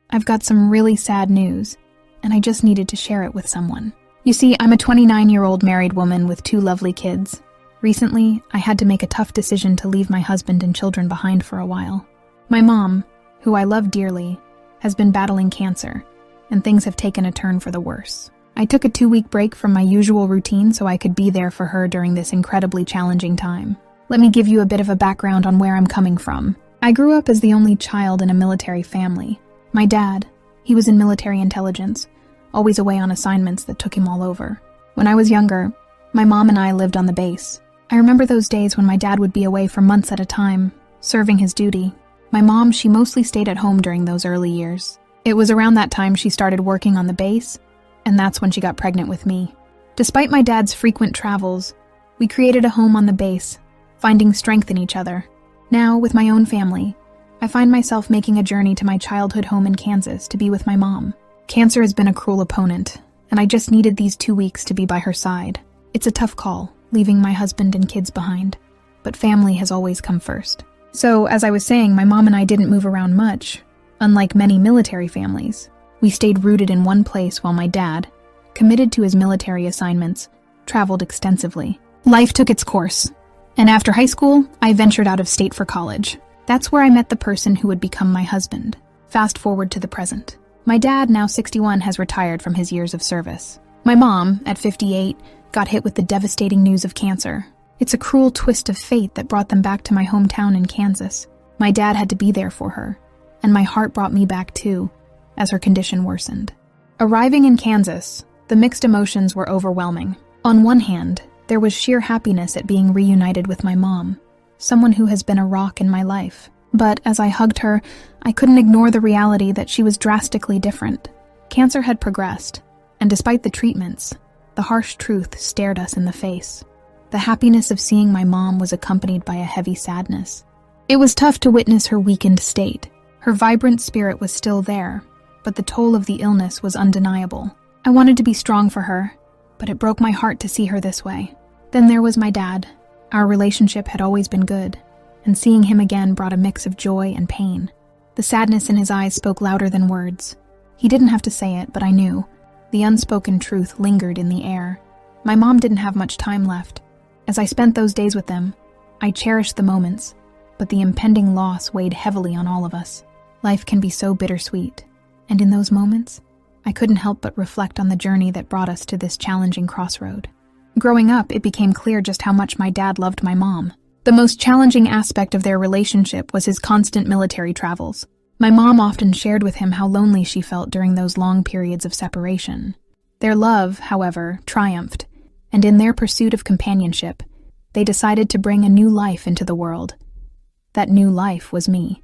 I've got some really sad news, and I just needed to share it with someone. You see, I'm a 29-year-old married woman with 2 lovely kids. Recently, I had to make a tough decision to leave my husband and children behind for a while. My mom, who I love dearly, has been battling cancer, and things have taken a turn for the worse. I took a 2-week break from my usual routine so I could be there for her during this incredibly challenging time. Let me give you a bit of a background on where I'm coming from. I grew up as the only child in a military family. My dad, he was in military intelligence, always away on assignments that took him all over. When I was younger, my mom and I lived on the base. I remember those days when my dad would be away for months at a time, serving his duty. My mom, she mostly stayed at home during those early years. It was around that time she started working on the base, and that's when she got pregnant with me. Despite my dad's frequent travels, we created a home on the base, finding strength in each other. Now, with my own family, I find myself making a journey to my childhood home in Kansas to be with my mom. Cancer has been a cruel opponent, and I just needed these 2 weeks to be by her side. It's a tough call, leaving my husband and kids behind, but family has always come first. So, as I was saying, my mom and I didn't move around much. Unlike many military families, we stayed rooted in one place while my dad, committed to his military assignments, traveled extensively. Life took its course, and after high school, I ventured out of state for college. That's where I met the person who would become my husband. Fast forward to the present. My dad, now 61, has retired from his years of service. My mom, at 58, got hit with the devastating news of cancer. It's a cruel twist of fate that brought them back to my hometown in Kansas. My dad had to be there for her, and my heart brought me back too, as her condition worsened. Arriving in Kansas, the mixed emotions were overwhelming. On one hand, there was sheer happiness at being reunited with my mom, someone who has been a rock in my life. But as I hugged her, I couldn't ignore the reality that she was drastically different. Cancer had progressed, and despite the treatments, the harsh truth stared us in the face. The happiness of seeing my mom was accompanied by a heavy sadness. It was tough to witness her weakened state. Her vibrant spirit was still there, but the toll of the illness was undeniable. I wanted to be strong for her, but it broke my heart to see her this way. Then there was my dad. Our relationship had always been good, and seeing him again brought a mix of joy and pain. The sadness in his eyes spoke louder than words. He didn't have to say it, but I knew. The unspoken truth lingered in the air. My mom didn't have much time left. As I spent those days with them, I cherished the moments, but the impending loss weighed heavily on all of us. Life can be so bittersweet, and in those moments, I couldn't help but reflect on the journey that brought us to this challenging crossroad. Growing up, it became clear just how much my dad loved my mom. The most challenging aspect of their relationship was his constant military travels. My mom often shared with him how lonely she felt during those long periods of separation. Their love, however, triumphed, and in their pursuit of companionship, they decided to bring a new life into the world. That new life was me.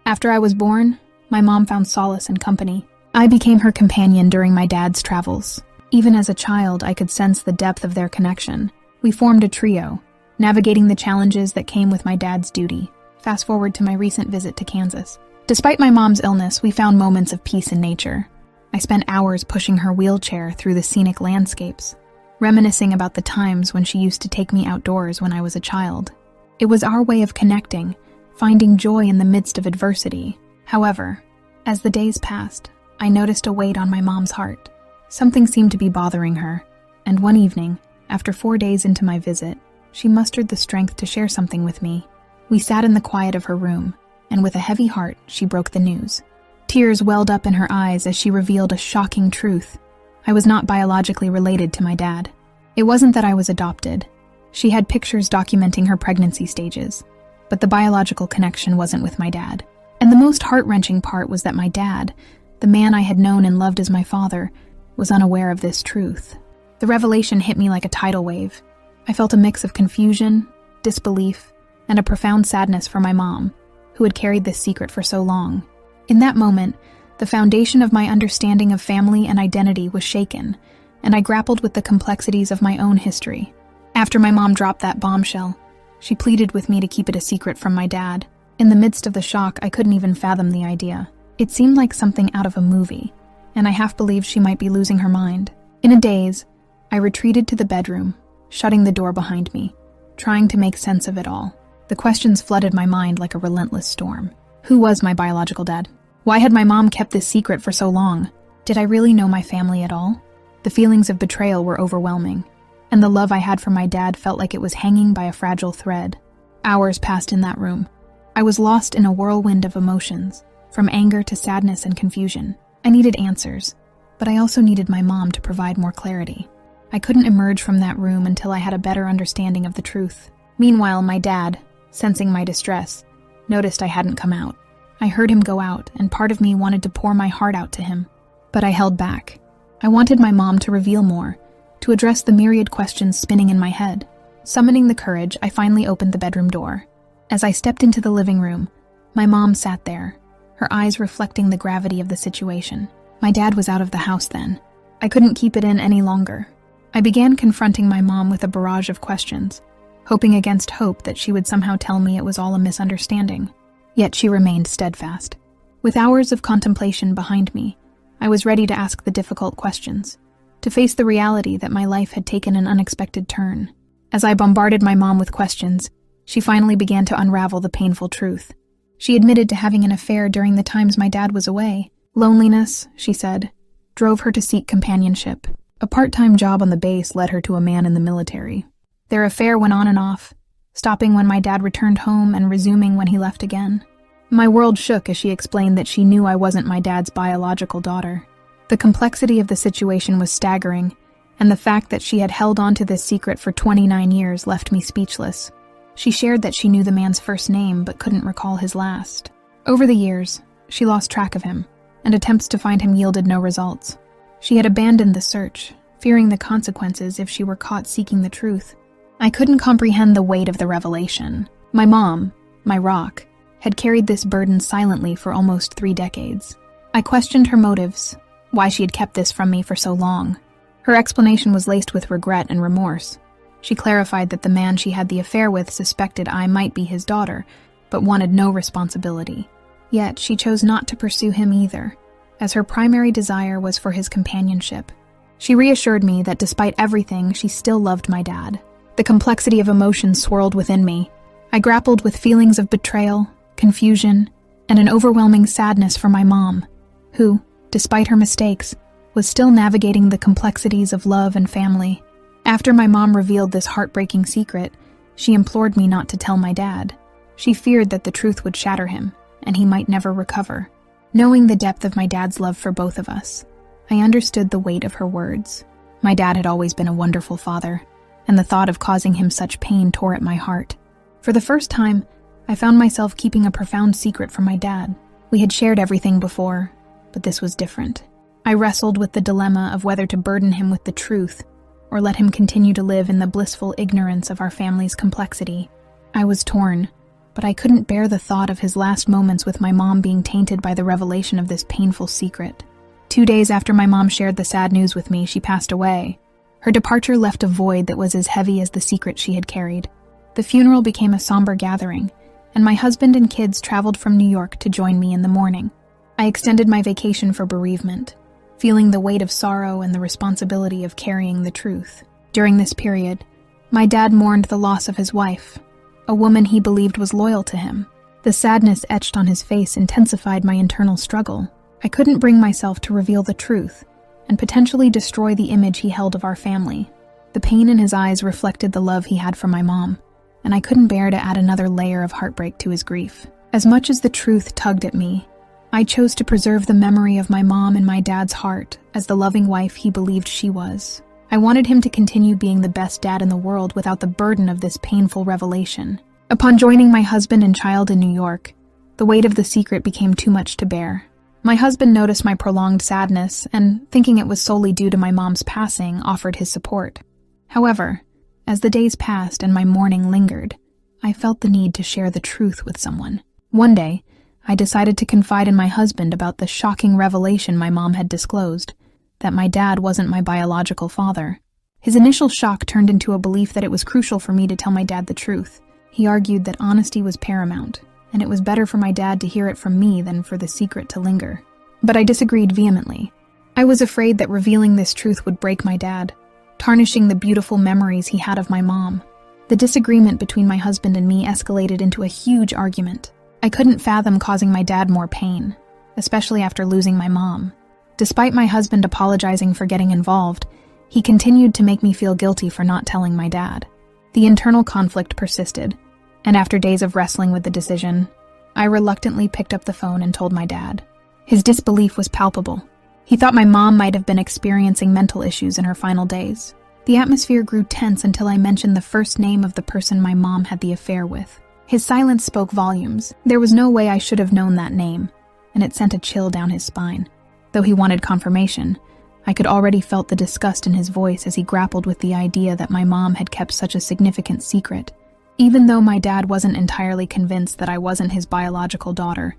After I was born, my mom found solace and company. I became her companion during my dad's travels. Even as a child, I could sense the depth of their connection. We formed a trio, navigating the challenges that came with my dad's duty. Fast forward to my recent visit to Kansas. Despite my mom's illness, we found moments of peace in nature. I spent hours pushing her wheelchair through the scenic landscapes, reminiscing about the times when she used to take me outdoors when I was a child. It was our way of connecting, finding joy in the midst of adversity. However, as the days passed, I noticed a weight on my mom's heart. Something seemed to be bothering her, and one evening, after 4 days into my visit, she mustered the strength to share something with me. We sat in the quiet of her room, and with a heavy heart, she broke the news. Tears welled up in her eyes as she revealed a shocking truth. I was not biologically related to my dad. It wasn't that I was adopted. She had pictures documenting her pregnancy stages, but the biological connection wasn't with my dad. And the most heart-wrenching part was that my dad, the man I had known and loved as my father, was unaware of this truth. The revelation hit me like a tidal wave. I felt a mix of confusion, disbelief, and a profound sadness for my mom, who had carried this secret for so long. In that moment, the foundation of my understanding of family and identity was shaken, and I grappled with the complexities of my own history. After my mom dropped that bombshell, she pleaded with me to keep it a secret from my dad. In the midst of the shock, I couldn't even fathom the idea. It seemed like something out of a movie, and I half believed she might be losing her mind. In a daze, I retreated to the bedroom, shutting the door behind me, trying to make sense of it all. The questions flooded my mind like a relentless storm. Who was my biological dad? Why had my mom kept this secret for so long? Did I really know my family at all? The feelings of betrayal were overwhelming, and the love I had for my dad felt like it was hanging by a fragile thread. Hours passed in that room. I was lost in a whirlwind of emotions, from anger to sadness and confusion. I needed answers, but I also needed my mom to provide more clarity. I couldn't emerge from that room until I had a better understanding of the truth. Meanwhile, my dad, sensing my distress, noticed I hadn't come out. I heard him go out, and part of me wanted to pour my heart out to him. But I held back. I wanted my mom to reveal more, to address the myriad questions spinning in my head. Summoning the courage, I finally opened the bedroom door. As I stepped into the living room, my mom sat there, her eyes reflecting the gravity of the situation. My dad was out of the house then. I couldn't keep it in any longer. I began confronting my mom with a barrage of questions, hoping against hope that she would somehow tell me it was all a misunderstanding. Yet she remained steadfast. With hours of contemplation behind me, I was ready to ask the difficult questions, to face the reality that my life had taken an unexpected turn. As I bombarded my mom with questions, she finally began to unravel the painful truth. She admitted to having an affair during the times my dad was away. Loneliness, she said, drove her to seek companionship. A part-time job on the base led her to a man in the military. Their affair went on and off, stopping when my dad returned home and resuming when he left again. My world shook as she explained that she knew I wasn't my dad's biological daughter. The complexity of the situation was staggering, and the fact that she had held on to this secret for 29 years left me speechless. She shared that she knew the man's first name but couldn't recall his last. Over the years, she lost track of him, and attempts to find him yielded no results. She had abandoned the search, fearing the consequences if she were caught seeking the truth. I couldn't comprehend the weight of the revelation. My mom, my rock, had carried this burden silently for almost 3 decades. I questioned her motives, why she had kept this from me for so long. Her explanation was laced with regret and remorse. She clarified that the man she had the affair with suspected I might be his daughter, but wanted no responsibility. Yet she chose not to pursue him either, as her primary desire was for his companionship. She reassured me that despite everything, she still loved my dad. The complexity of emotions swirled within me. I grappled with feelings of betrayal, confusion, and an overwhelming sadness for my mom, who, despite her mistakes, was still navigating the complexities of love and family. After my mom revealed this heartbreaking secret, she implored me not to tell my dad. She feared that the truth would shatter him, and he might never recover. Knowing the depth of my dad's love for both of us, I understood the weight of her words. My dad had always been a wonderful father, and the thought of causing him such pain tore at my heart. For the first time, I found myself keeping a profound secret from my dad. We had shared everything before, but this was different. I wrestled with the dilemma of whether to burden him with the truth or let him continue to live in the blissful ignorance of our family's complexity. I was torn, but I couldn't bear the thought of his last moments with my mom being tainted by the revelation of this painful secret. 2 days after my mom shared the sad news with me, she passed away. Her departure left a void that was as heavy as the secret she had carried. The funeral became a somber gathering, and my husband and kids traveled from New York to join me in the mourning. I extended my vacation for bereavement, feeling the weight of sorrow and the responsibility of carrying the truth. During this period, my dad mourned the loss of his wife, a woman he believed was loyal to him. The sadness etched on his face intensified my internal struggle. I couldn't bring myself to reveal the truth and potentially destroy the image he held of our family. The pain in his eyes reflected the love he had for my mom, and I couldn't bear to add another layer of heartbreak to his grief. As much as the truth tugged at me, I chose to preserve the memory of my mom in my dad's heart as the loving wife he believed she was. I wanted him to continue being the best dad in the world without the burden of this painful revelation. Upon joining my husband and child in New York, the weight of the secret became too much to bear. My husband noticed my prolonged sadness and, thinking it was solely due to my mom's passing, offered his support. However, as the days passed and my mourning lingered, I felt the need to share the truth with someone. One day, I decided to confide in my husband about the shocking revelation my mom had disclosed, that my dad wasn't my biological father. His initial shock turned into a belief that it was crucial for me to tell my dad the truth. He argued that honesty was paramount, and it was better for my dad to hear it from me than for the secret to linger. But I disagreed vehemently. I was afraid that revealing this truth would break my dad, tarnishing the beautiful memories he had of my mom. The disagreement between my husband and me escalated into a huge argument. I couldn't fathom causing my dad more pain, especially after losing my mom. Despite my husband apologizing for getting involved, he continued to make me feel guilty for not telling my dad. The internal conflict persisted, and after days of wrestling with the decision, I reluctantly picked up the phone and told my dad. His disbelief was palpable. He thought my mom might have been experiencing mental issues in her final days. The atmosphere grew tense until I mentioned the first name of the person my mom had the affair with. His silence spoke volumes. There was no way I should have known that name, and it sent a chill down his spine. Though he wanted confirmation, I could already felt the disgust in his voice as he grappled with the idea that my mom had kept such a significant secret. Even though my dad wasn't entirely convinced that I wasn't his biological daughter,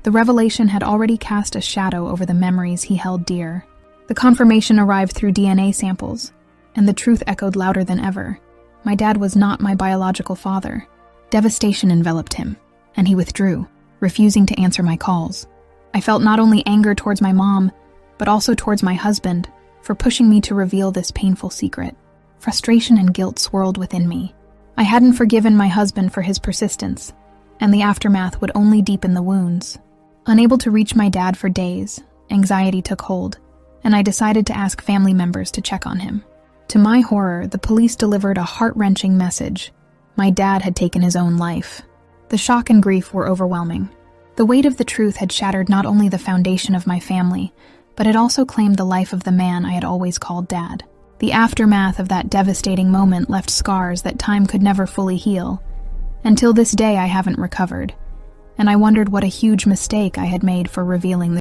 the revelation had already cast a shadow over the memories he held dear. The confirmation arrived through DNA samples, and the truth echoed louder than ever. My dad was not my biological father. Devastation enveloped him, and he withdrew, refusing to answer my calls. I felt not only anger towards my mom, but also towards my husband for pushing me to reveal this painful secret. Frustration and guilt swirled within me. I hadn't forgiven my husband for his persistence, and the aftermath would only deepen the wounds. Unable to reach my dad for days, anxiety took hold, and I decided to ask family members to check on him. To my horror, the police delivered a heart-wrenching message. My dad had taken his own life. The shock and grief were overwhelming. The weight of the truth had shattered not only the foundation of my family, but it also claimed the life of the man I had always called Dad. The aftermath of that devastating moment left scars that time could never fully heal. Until this day, I haven't recovered, and I wondered what a huge mistake I had made for revealing the